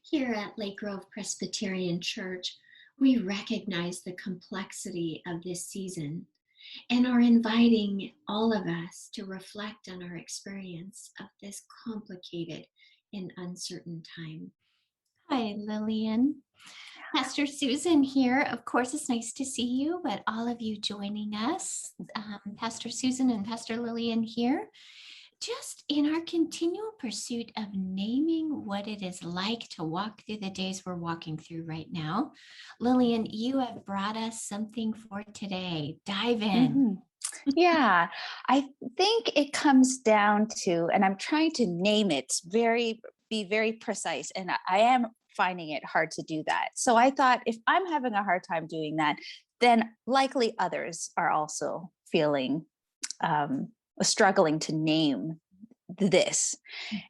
Here at Lake Grove Presbyterian Church, we recognize the complexity of this season and are inviting all of us to reflect on our experience of this complicated and uncertain time. Hi, Lillian. Pastor Susan here. Of course, it's nice to see you, but all of you joining us, Pastor Susan and Pastor Lillian here, just in our continual pursuit of naming what it is like to walk through the days we're walking through right now. Lillian, you have brought us something for today. Dive in. Mm-hmm. Yeah, I think it comes down to, and I'm trying to name it be very precise, and I am finding it hard to do that. So I thought if I'm having a hard time doing that, then likely others are also feeling struggling to name this.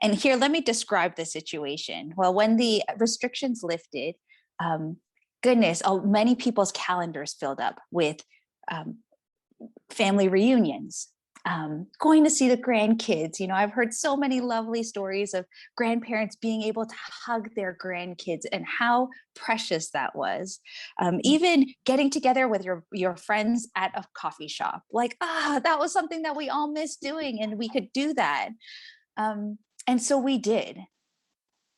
And here, let me describe the situation. Well, when the restrictions lifted, many people's calendars filled up with family reunions, going to see the grandkids. I've heard so many lovely stories of grandparents being able to hug their grandkids and how precious that was. Even getting together with your friends at a coffee shop, that was something that we all missed doing, and we could do that. And so we did.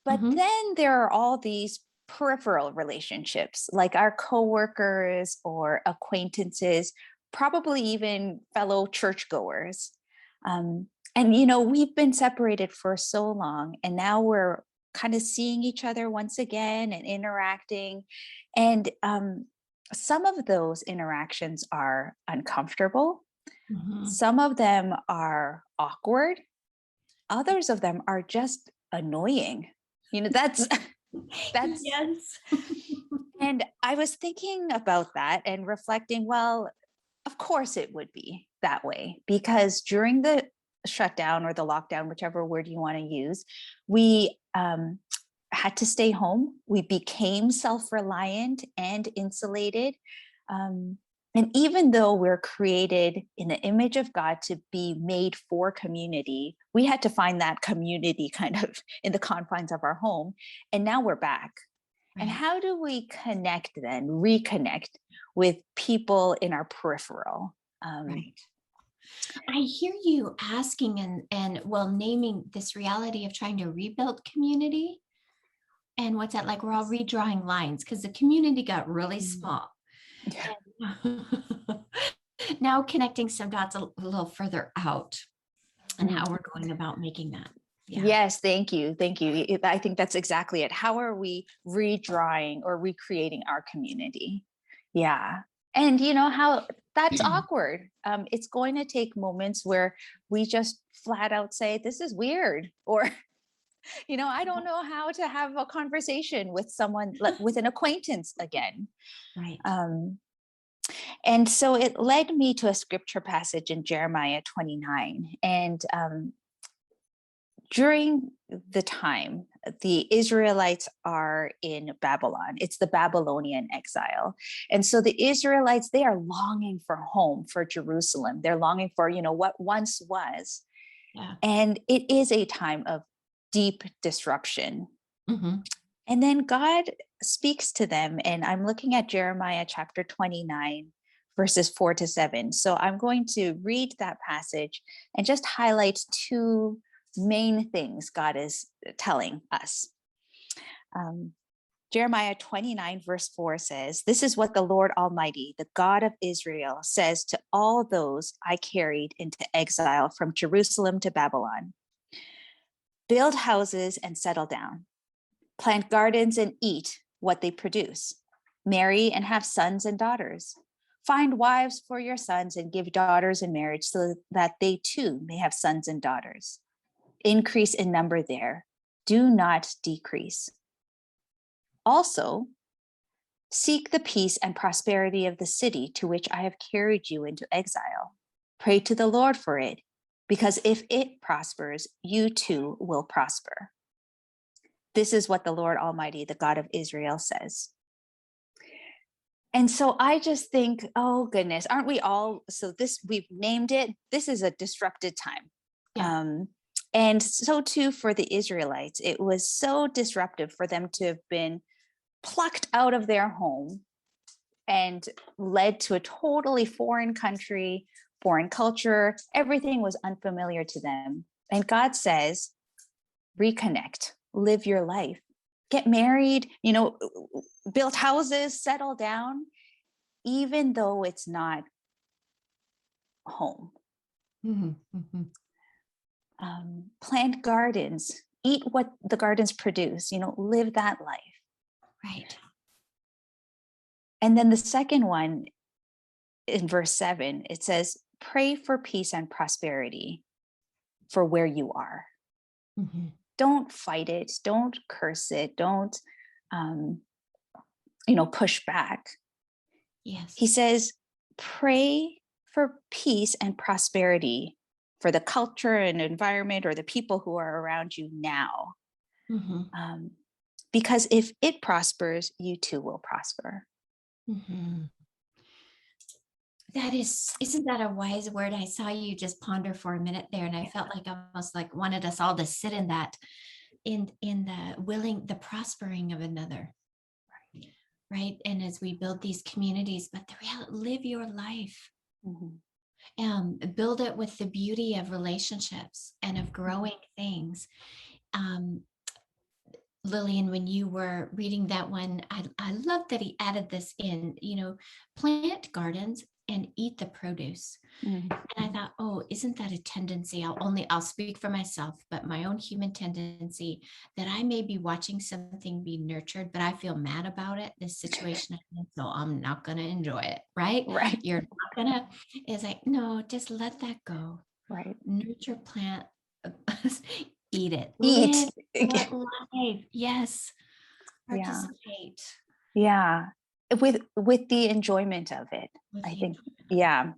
But then there are all these peripheral relationships, like our coworkers or acquaintances, probably even fellow churchgoers. And, we've been separated for so long, and now we're kind of seeing each other once again and interacting. And some of those interactions are uncomfortable. Some of them are awkward. Others of them are just annoying. That's yes. And I was thinking about that and reflecting, well, of course it would be that way, because during the shutdown or the lockdown, whichever word you want to use, we had to stay home. We became self-reliant and insulated. And even though we're created in the image of God to be made for community, we had to find that community kind of in the confines of our home. And now we're back. Right. And how do we reconnect with people in our peripheral? Right. I hear you asking and naming this reality of trying to rebuild community. And what's that like? We're all redrawing lines because the community got really small. Yeah. Now connecting some dots a little further out and how we're going about making that. Yeah. Yes, thank you. I think that's exactly it. How are we redrawing or recreating our community? Yeah. And how that's awkward. It's going to take moments where we just flat out say, this is weird, or I don't know how to have a conversation with someone, with an acquaintance again. Right. And so it led me to a scripture passage in Jeremiah 29. And during the time, the Israelites are in Babylon. It's the Babylonian exile. And so the Israelites, they are longing for home, for Jerusalem. They're longing for, what once was. Yeah. And it is a time of deep disruption. And then God speaks to them. And I'm looking at Jeremiah chapter 29, verses 4-7. So I'm going to read that passage and just highlight two main things God is telling us. Jeremiah 29, verse 4 says, "This is what the Lord Almighty, the God of Israel, says to all those I carried into exile from Jerusalem to Babylon. Build houses and settle down. Plant gardens and eat what they produce. Marry and have sons and daughters. Find wives for your sons and give daughters in marriage so that they too may have sons and daughters. Increase in number there. Do not decrease. Also, seek the peace and prosperity of the city to which I have carried you into exile. Pray to the Lord for it, because if it prospers, you too will prosper. This is what the Lord Almighty, the God of Israel, says." And so I just think, oh goodness, aren't we all? So we've named it. This is a disrupted time. Yeah. And so too for the Israelites, it was so disruptive for them to have been plucked out of their home and led to a totally foreign country, foreign culture. Everything was unfamiliar to them. And God says, reconnect, live your life, get married, build houses, settle down, even though it's not home. Plant gardens, eat what the gardens produce, live that life. Right. And then the second one in verse 7, it says, pray for peace and prosperity for where you are. Don't fight it. Don't curse it. Don't, push back. Yes. He says, pray for peace and prosperity for the culture and environment or the people who are around you now. Because if it prospers, you too will prosper. Isn't that a wise word? I saw you just ponder for a minute there, and I felt like almost like wanted us all to sit in that, in the prospering of another. Right. And as we build these communities, but the reality, live your life. Build it with the beauty of relationships and of growing things. Lillian, when you were reading that one, I love that he added this in, plant gardens and eat the produce. And I thought, oh, isn't that a tendency? I'll speak for myself, but my own human tendency that I may be watching something be nurtured, but I feel mad about it, this situation, so I'm not going to enjoy it. Right. You're not going to, it's like, no, just let that go. Right. Nurture, plant, eat it. Eat. Live life. Yes. Participate. Yeah. With the enjoyment of it. I think. Yeah.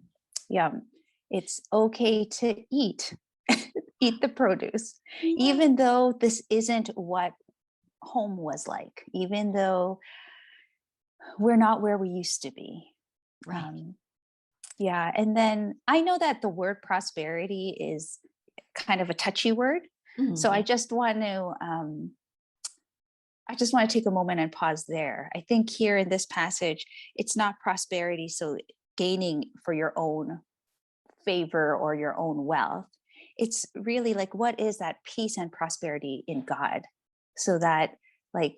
It's okay to eat the produce, even though this isn't what home was like, even though we're not where we used to be. Right. And then I know that the word prosperity is kind of a touchy word. So I just want to take a moment and pause there. I think here in this passage, it's not prosperity, so gaining for your own favor or your own wealth. It's really like, what is that peace and prosperity in God? So that, I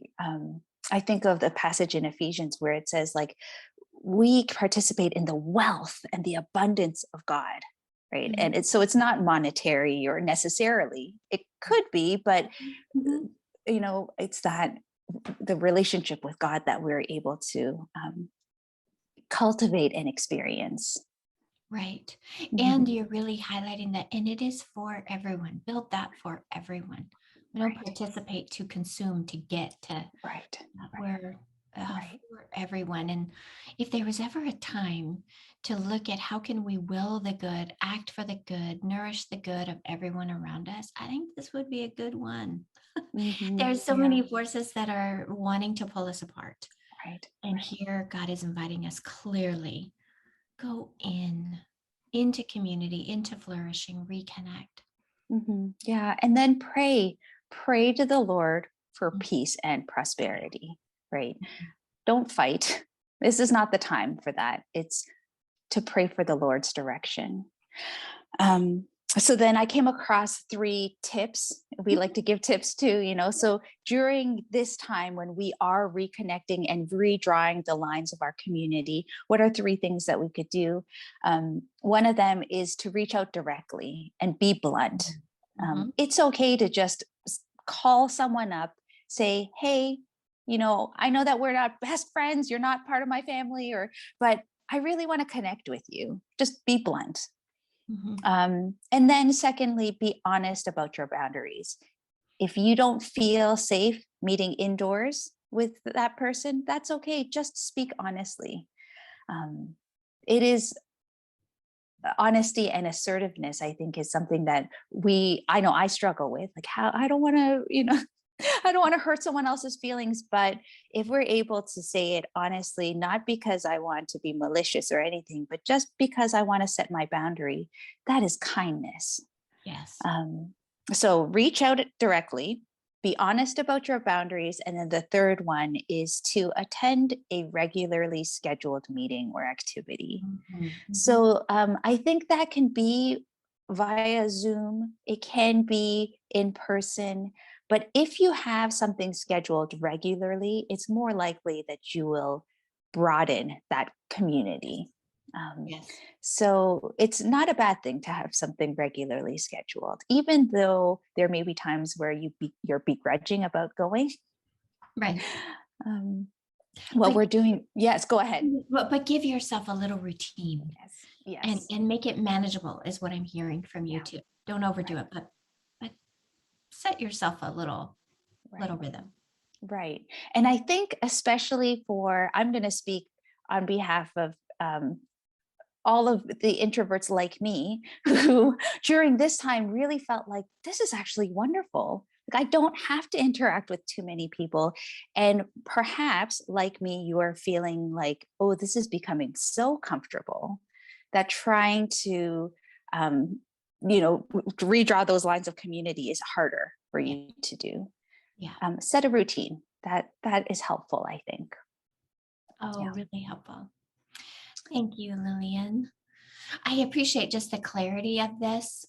think of the passage in Ephesians where it says, we participate in the wealth and the abundance of God, right? And it's not monetary or necessarily, it could be, but it's that the relationship with God that we're able to cultivate and experience. Right. And you're really highlighting that, and it is for everyone. Build that for everyone. We don't participate to consume, to get to. We're for everyone. And if there was ever a time to look at how can we will the good, act for the good, nourish the good of everyone around us, I think this would be a good one. There's so many forces that are wanting to pull us apart. And here God is inviting us clearly. Go into community, into flourishing, reconnect. Yeah. And then pray to the Lord for peace and prosperity, right? Don't fight. This is not the time for that. It's to pray for the Lord's direction. So then I came across 3 tips. We like to give tips too, so during this time when we are reconnecting and redrawing the lines of our community, what are 3 things that we could do? One of them is to reach out directly and be blunt. It's okay to just call someone up, say, hey, I know that we're not best friends, you're not part of my family, but I really want to connect with you. Just be blunt. And then secondly, be honest about your boundaries. If you don't feel safe meeting indoors with that person, that's okay. Just speak honestly. It is honesty and assertiveness, I think, is something that I know I struggle with. How I don't want to, I don't want to hurt someone else's feelings, but if we're able to say it honestly, not because I want to be malicious or anything, but just because I want to set my boundary, that is kindness. Yes. So reach out directly, be honest about your boundaries. And then the third one is to attend a regularly scheduled meeting or activity. So I think that can be via Zoom, it can be in person, but if you have something scheduled regularly, it's more likely that you will broaden that community. Yes. So it's not a bad thing to have something regularly scheduled, even though there may be times where you're begrudging about going. Right. What we're doing, yes, go ahead. But give yourself a little routine. Yes. And make it manageable is what I'm hearing from you Yeah. too. Don't overdo it, but set yourself a little rhythm. Right. And I think especially I'm going to speak on behalf of all of the introverts like me who during this time really felt like this is actually wonderful. Like I don't have to interact with too many people. And perhaps like me, you are feeling like, oh, this is becoming so comfortable that trying to, redraw those lines of community is harder for you to do. Yeah. Set a routine. That is helpful, I think. Oh, really helpful. Thank you, Lillian. I appreciate just the clarity of this.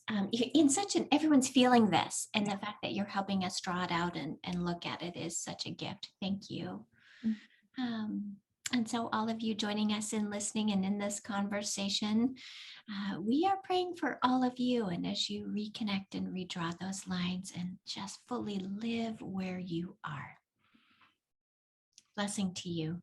Everyone's feeling this, and the fact that you're helping us draw it out and look at it is such a gift. Thank you. And so all of you joining us and listening and in this conversation, we are praying for all of you. And as you reconnect and redraw those lines and just fully live where you are. Blessing to you.